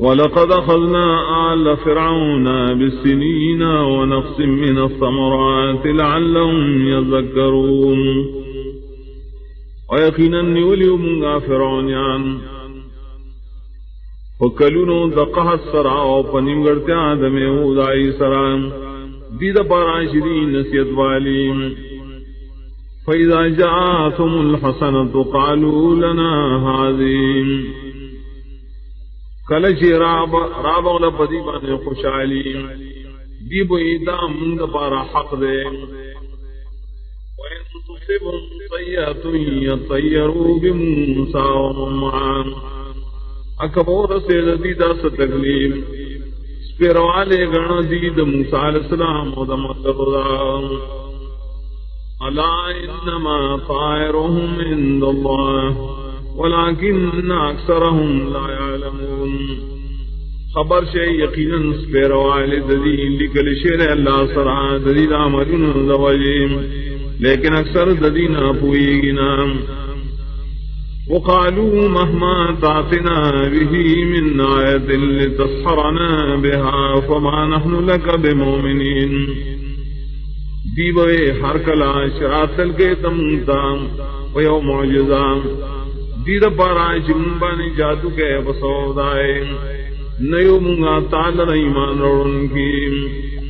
وَلَقَدْ أَخَذْنَا آلَ فِرْعَوْنَ بِالسِّنِينَ وَنَقْصٍ مِّنَ الثَّمَرَاتِ لَعَلَّهُمْ يَذَّكَّرُونَ وَيَقِينًا نِوَلِيُمُنْغَا فِرْعَوْنِيان وَكَلُونُ دَقَحَتْ سَرَا وَپَنِمْگَرْتِ آدَمِ اُدَائی سَرَام دید پاراشدی نصیت والیم فَإِذَا جَاءَتْهُمُ الْحَسَنَةُ قَالُوا لَنَا هَذِهِ کلچ راب اغلا پدی بانے خوشحالی دی بوئیدہ مند پارا حق دے وَإِن تُصِبْهُمْ سَيِّئَةٌ يَطَّيَّرُوا بِمُوسَىٰ وَمَن مَّعَهُ اکبور سے دیدہ سے تکلیف سپیروالے گرنا دید موسیٰ علیہ السلام و دمتر الا انما طائرهم عند اللہ ولكن اکثرهم لا يعلمون خبر شے یقیناً سپیروالے دلیل لکل شیر اللہ سرا دلیل عمرین دوجیم لیکن اکثر دلینا پوئیگنا وقالوا مهما تعطنا به من آية لتسحرنا بها فما نحن لك بمؤمنين دیوئے ہر کلا شراتل کے تمتا ویو معجزہ دید پارا جنبانی جادو کے بسودائے نیو منگا تعالی ایمان روڑن کی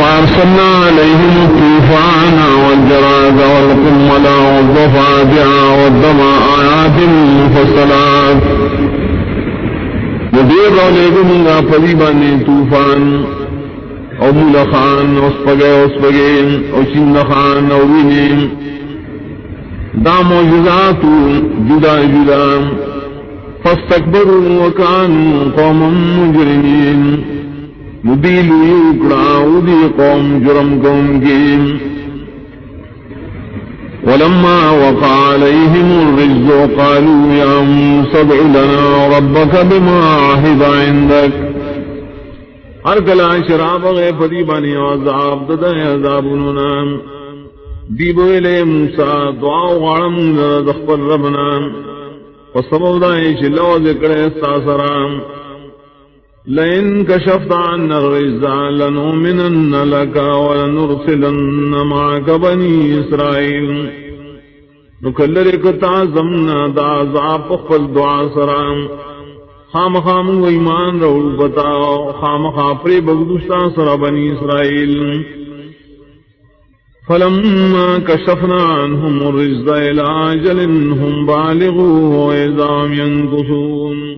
فارسلنا عليهم الطوفان والجراد والقمل والضفادع والدم آيات مفصلات ندیر علیکم گا پریبانی طوفان او ملخان اسپگین او چندخان او وینین دا معجزات جدا جدا فاستکبروا وکانوا قوما مجرمین مدیل یوکڑا دی قوم جرم قوم کی ولما وقع عليهم الرجز قالوا يا موسى ادع لنا ربك بما عهد عندك ہر کلا شراب غی پدی بانی عذاب ددہ عذابننا دیبو لے موسیٰ دعا غارم دخبر ربنا وصبب دائش اللہ ذکر استاسرام لئن كشفت عنا الرجز لنؤمنن لك ولنرسلن معك بني إسرائيل نكلرك تعظمنا دا عذاب قفل دعا سرام خام خام و ایمان رول بتاو خام خاپری بغدوشتا سر بنی اسرائیل فلما كشفنا عنهم الرجز إلى أجل هم بالغوه وإذا هم ينكثون